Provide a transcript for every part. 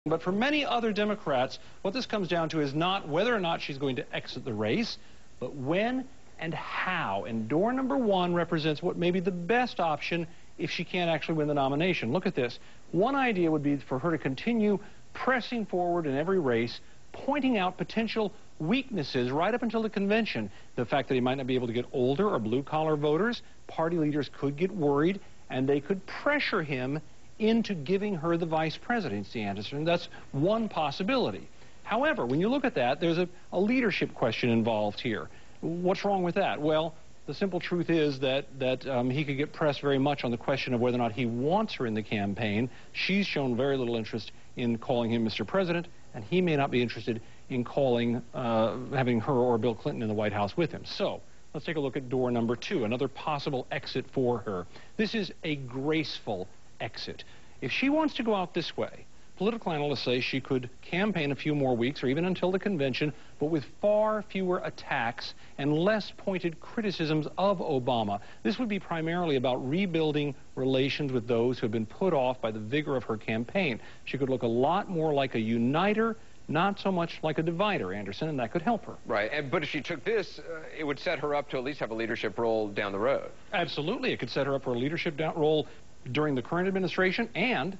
But for many other Democrats, what this comes down to is not whether or not she's going to exit the race, but when and how. And door number 1 represents what may be the best option if she can't actually win the nomination. Look at this. One idea would be for her to continue pressing forward in every race, pointing out potential weaknesses right up until the convention. The fact that he might not be able to get older or blue-collar voters, party leaders could get worried, and they could pressure him into giving her the vice presidency, Anderson. That's one possibility. However, when you look at that, there's a leadership question involved here. What's wrong with that? Well, the simple truth is that he could get pressed very much on the question of whether or not he wants her in the campaign. She's shown very little interest in calling him Mr. President, and he may not be interested in having her or Bill Clinton in the White House with him. So let's take a look at door number 2, another possible exit for her. This is a graceful exit. If she wants to go out this way, political analysts say she could campaign a few more weeks or even until the convention, but with far fewer attacks and less pointed criticisms of Obama. This would be primarily about rebuilding relations with those who have been put off by the vigor of her campaign. She could look a lot more like a uniter, not so much like a divider, Anderson, and that could help her. Right, but if she took this, it would set her up to at least have a leadership role down the road. Absolutely. It could set her up for a leadership role during the current administration, and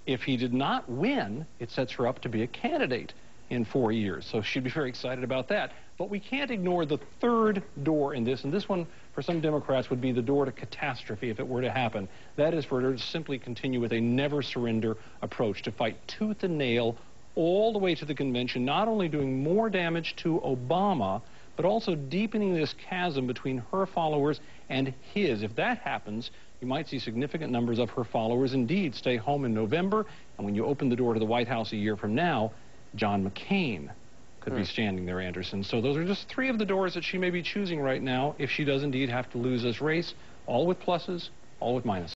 if he did not win, it sets her up to be a candidate in 4 years. So she'd be very excited about that. But we can't ignore the third door in this, and this one, for some Democrats, would be the door to catastrophe if it were to happen. That is for her to simply continue with a never-surrender approach, to fight tooth and nail all the way to the convention, not only doing more damage to Obama, but also deepening this chasm between her followers and his. If that happens, you might see significant numbers of her followers indeed stay home in November, and when you open the door to the White House a year from now, John McCain could be standing there, Anderson. So those are just 3 of the doors that she may be choosing right now if she does indeed have to lose this race, all with pluses, all with minuses.